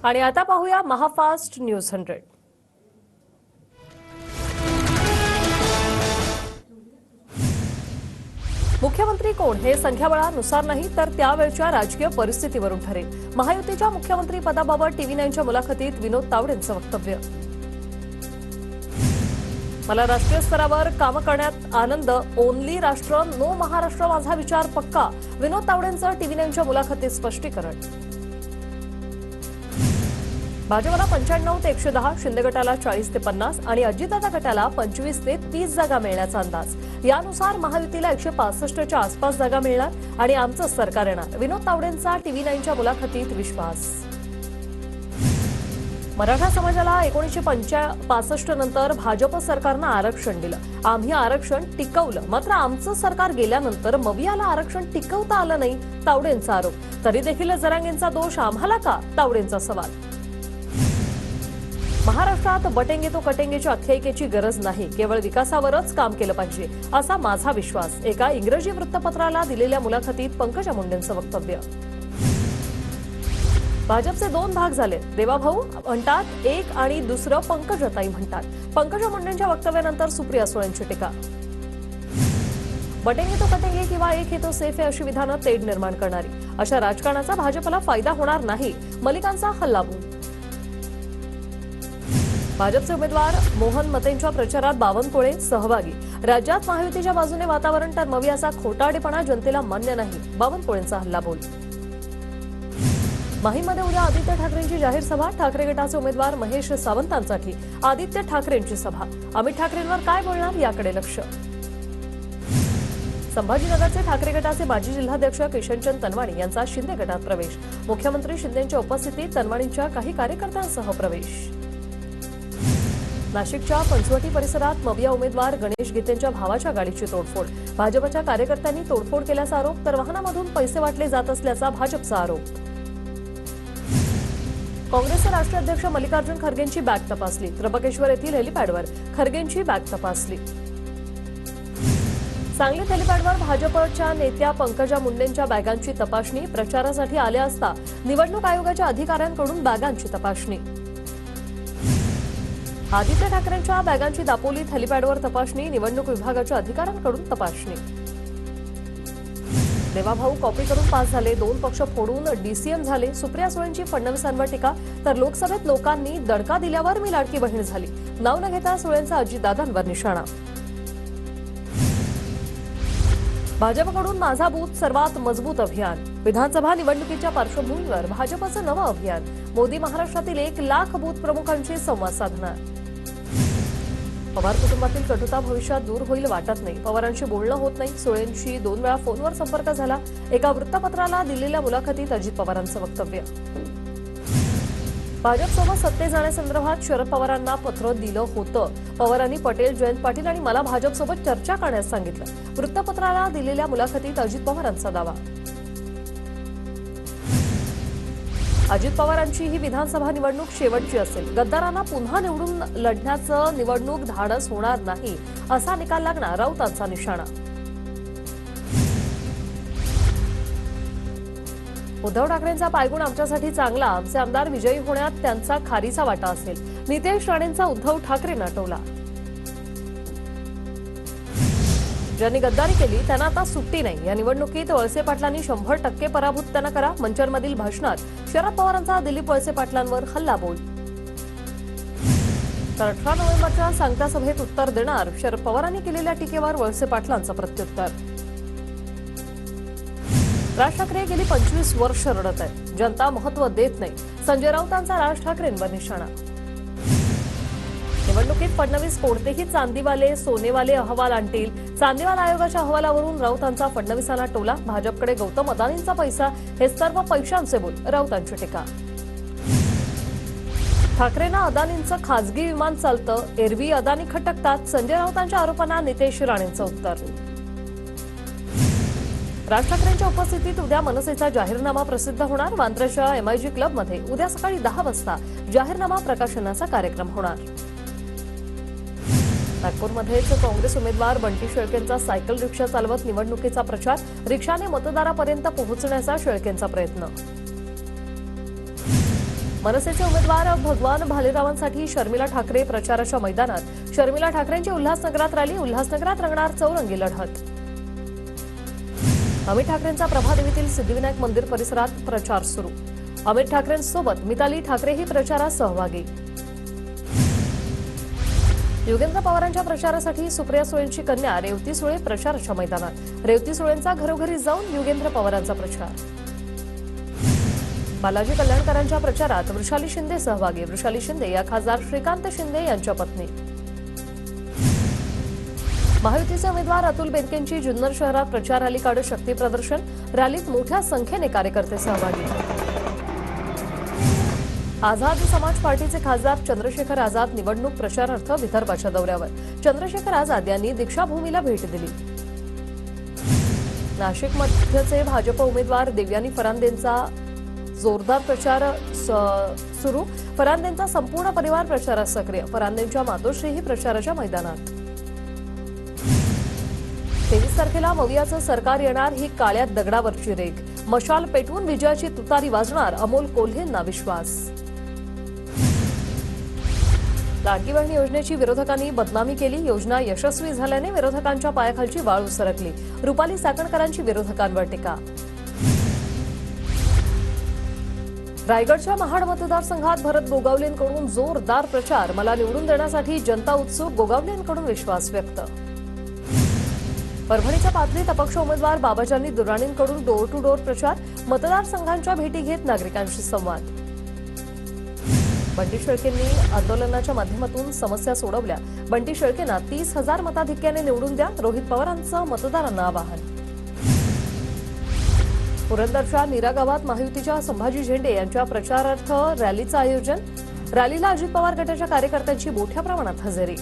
आणि आता पाहूया महाफास्ट न्यूज 100। मुख्यमंत्री कोण हे संख्याबळानुसार नाही तर त्यावेळच्या राजकीय परिस्थितीवरून ठरेल। महायुतीच्या मुख्यमंत्री पदाबाबत TV9च्या मुलाखतीत विनोद तावडेंचं वक्तव्य। मला राष्ट्रीय स्तरावर काम करण्यात आनंद, ओनली राष्ट्र नो महाराष्ट्र माझा विचार पक्का, विनोद तावडेंचं TV9च्या मुलाखतीत स्पष्टीकरण। भाजपला 95 ते 110, शिंदे गटाला 40 ते 50 आणि अजितदादा गटाला 25 ते 30 जागा मिळण्याचा अंदाज। यानुसार महायुतीला 165च्या आसपास जागा मिळणार आणि आमचं सरकार येणार, विनोद तावडेंचा TV9च्या मुलाखतीत विश्वास। मराठा समाजाला 1965 नंतर भाजप सरकारनं आरक्षण दिलं, आम्ही आरक्षण टिकवलं, मात्र आमचं सरकार गेल्यानंतर मवियाला आरक्षण टिकवता आलं नाही, तावडेंचा आरोप। तरी देखील जरांगेंचा दोष आम्हाला का, तावडेंचा सवाल। महाराष्ट्रात बटेंगे तो कटेंगेची आख्यायिकेची गरज नाही, केवळ विकासावरच काम केलं पाहिजे असा माझा विश्वास, एका इंग्रजी वृत्तपत्राला दिलेल्या मुलाखतीत पंकजा मुंडेंचं वक्तव्य। भाजपचे दोन भाग झाले, देवाभाऊ म्हणतात एक आणि दुसरं पंकजाताई म्हणतात। पंकजा मुंडेंच्या वक्तव्यानंतर सुप्रिया सुळेंची टीका। बटेंगे तो कटेंगे किंवा एक हे तो सेफ आहे अशी विधानं तेढ निर्माण करणारी, अशा राजकारणाचा भाजपला फायदा होणार नाही, मलिकांचा हल्लाबोल। भाजपचे उमेदवार मोहन मतेंच्या प्रचारात बावनकुळे सहभागी, राज्यात महायुतीच्या बाजूने वातावरण तर मवियाचा खोटारडेपणा जनतेला मान्य नाही, बावनकुळेंचा हल्लाबोल। माहीमध्ये उद्या आदित्य ठाकरेंची जाहीर सभा, ठाकरे गटाचे उमेदवार महेश सावंतांसाठी आदित्य ठाकरेंची सभा, अमित ठाकरेंवर काय बोलणार याकडे लक्ष। संभाजीनगरचे ठाकरे गटाचे माजी जिल्हाध्यक्ष किशनचंद तनवाणी यांचा शिंदे गटात प्रवेश, मुख्यमंत्री शिंदेंच्या उपस्थितीत तनवाणींच्या काही कार्यकर्त्यांसह प्रवेश। नाशिकच्या पंचवटी परिसरात मविया उमेदवार गणेश गीतेंच्या भावाच्या गाडीची तोडफोड, भाजपच्या कार्यकर्त्यांनी तोडफोड केल्याचा आरोप, तर वाहनामधून पैसे वाटले जात असल्याचा भाजपचा आरोप। काँग्रेसचे राष्ट्रीय अध्यक्ष मल्लिकार्जुन खरगेंची बॅग तपासली, त्र्यंबकेश्वर येथील हेलिपॅडवर खरगेंची बॅग तपासली। सांगलीत हेलिपॅडवर भाजपच्या नेत्या पंकजा मुंडेंच्या बॅगांची तपासणी, प्रचारासाठी आल्या असता निवडणूक आयोगाच्या अधिकाऱ्यांकडून बॅगांची तपासणी। आदित्य ठाकरेंच्या बॅगांची दापोलीत हेलिपॅडवर तपासणी, निवडणूक विभागाच्या अधिकाऱ्यांकडून तपासणी। देवाभाऊ कॉपी करून पास झाले, दोन पक्ष फोडून DCM झाले, सुप्रिया सुळेंची फडणवीसांवर टीका, तर लोकसभेत लोकांनी दणका दिल्यावर मी लाडकी बहीण झाली, नाव न घेता सुळेंचा अजितदादांवर निशाणा। भाजपकडून माझा बूथ सर्वात मजबूत अभियान, विधानसभा निवडणुकीच्या पार्श्वभूमीवर भाजपचं नवं अभियान, मोदी महाराष्ट्रातील 1 लाख बूथ प्रमुखांशी संवाद साधणार। पवार कुटुंबातील कटुता भविष्यात दूर होईल वाटत नाही, पवारांशी बोलणं होत नाही, सुळेंशी 2 वेळा फोनवर संपर्क झाला, एका वृत्तपत्राला दिलेल्या मुलाखतीत अजित पवारांचं वक्तव्य। भाजपसोबत सत्तेत जाण्यासंदर्भात शरद पवारांना पत्र दिलं होतं, पवारांनी पटेल, जयंत पाटील आणि मला भाजपसोबत चर्चा करण्यास सांगितलं, वृत्तपत्राला दिलेल्या मुलाखतीत अजित पवारांचा दावा। अजित पवारांची ही विधानसभा निवडणूक शेवटची असेल, गद्दारांना पुन्हा निवडून लढण्याचं निवडणूक धाडस होणार नाही, असा निकाल लागणार, राऊतांचा निशाणा। उद्धव ठाकरेंचा पायगुण आमच्यासाठी चांगला, आमचे आमदार विजयी होण्यात त्यांचा खारीचा वाटा असेल, नितेश राणेंचा उद्धव ठाकरेंना टोला। ज्यांनी गद्दारी केली त्यांना आता सुट्टी नाही, या निवडणुकीत वळसे पाटलांनी 100% पराभूत त्यांना करा, मंचरमधील भाषणात शरद पवारांचा दिलीप वळसे पाटलांवर हल्लाबोल। तर 18 नोव्हेंबरच्या सांगता सभेत उत्तर देणार, शरद पवारांनी केलेल्या टीकेवर वळसे पाटलांचं प्रत्युत्तर। राज ठाकरे गेली 25 वर्ष रडत आहेत, जनता महत्व देत नाही, संजय राऊतांचा राज ठाकरेंवर निशाणा। निवडणुकीत फडणवीस कोणतेही चांदीवाले सोनेवाले अहवाल आणतील, चांदीवाल आयोगाच्या अहवालावरून राऊतांचा फडणवीसांना टोला, भाजपकडे गौतम अदानींचा पैसा, हे सर्व पैशांचे बोल, राऊतांची टीका। ठाकरेंना अदानींचं खासगी विमान चालतं, एरवी अदानी खटकतात, संजय राऊतांच्या आरोपांना नितेश राणेंचं उत्तर। राज ठाकरेंच्या उपस्थितीत उद्या मनसेचा जाहीरनामा प्रसिद्ध होणार, वांद्र्याच्या MIG क्लबमध्ये उद्या सकाळी 10 वाजता जाहीरनामा प्रकाशनाचा कार्यक्रम होणार। नागपूरमध्येच काँग्रेस उमेदवार बंटी शेळकेंचा सायकल रिक्षा चालवत निवडणुकीचा प्रचार, रिक्षाने मतदारापर्यंत पोहोचण्याचा शेळकेंचा प्रयत्न। मनसेचे उमेदवार भगवान भालेरावांसाठी शर्मिला ठाकरे प्रचाराच्या मैदानात. शर्मिला ठाकरेंची उल्हासनगरात रॅली. उल्हासनगरात रंगणार चौरंगी लढत. अमित ठाकरेंचा प्रभादेवीतील सिद्धिविनायक मंदिर परिसरात प्रचार सुरू. अमित ठाकरेंसोबत मिताली ठाकरेही प्रचारात सहभागी. योगेंद्र पवारांच्या प्रचारासाठी सुप्रिया सुळेंची कन्या रेवती सुळे प्रचाराच्या मैदानात. रेवती सुळेंचा घरोघरी जाऊन योगेंद्र पवारांचा प्रचार. बालाजी कल्याणकरांच्या प्रचारात वृषाली शिंदे सहभागी. वृषाली शिंदे या खासदार श्रीकांत शिंदे यांच्या पत्नी. महायुतीचे उमेदवार अतुल बेनकेंची जुन्नर शहरात प्रचार रॅली काढत शक्ती प्रदर्शन. रॅलीत मोठ्या संख्येने कार्यकर्ते सहभागी. आझाद समाज पार्टीचे खासदार चंद्रशेखर आझाद निवडणूक प्रचारार्थ विदर्भाच्या दौऱ्यावर. चंद्रशेखर आझाद यांनी दीक्षाभूमीला भेट दिली. नाशिक मध्यचे भाजप उमेदवार देवयानी फरांदेंचा जोरदार प्रचार सुरू. फरांदेंचा संपूर्ण परिवार प्रचारात सक्रिय. फरांदेंच्या मातोश्रीही प्रचाराच्या मैदानात. 23 तारखेला मवियाचं सरकार येणार ही काळ्या दगडावरची रेघ. मशाल पेटवून विजयाची तुतारी वाजणार. अमोल कोल्हेंना विश्वास. लाडकी बहीण योजनेची विरोधकांनी बदनामी केली. योजना यशस्वी झाल्याने विरोधकांच्या पायाखालची वाळू सरकली. रुपाली चाकणकरांची विरोधकांवर टीका. रायगडच्या महाड मतदारसंघात भरत गोगावलेंकडून जोरदार प्रचार. मला निवडून देण्यासाठी जनता उत्सुक. गोगावलेंकडून विश्वास व्यक्त. परभणीच्या पाथरीत अपक्ष उमेदवार बाबाजानी दुराणींकडून डोर टू डोर प्रचार. मतदारसंघांच्या भेटी घेत नागरिकांशी संवाद. बंटी शेळकेंनी आंदोलनाच्या माध्यमातून समस्या सोडवल्या. बंटी शेळकेंना 30,000 मताधिक्याने निवडून द्या. रोहित पवारांचं मतदारांना आवाहन. पुरंदरच्या नीरा गावात महायुतीच्या संभाजी झेंडे यांच्या प्रचारार्थ रॅलीचं आयोजन. रॅलीला अजित पवार गटाच्या कार्यकर्त्यांची मोठ्या प्रमाणात हजेरी.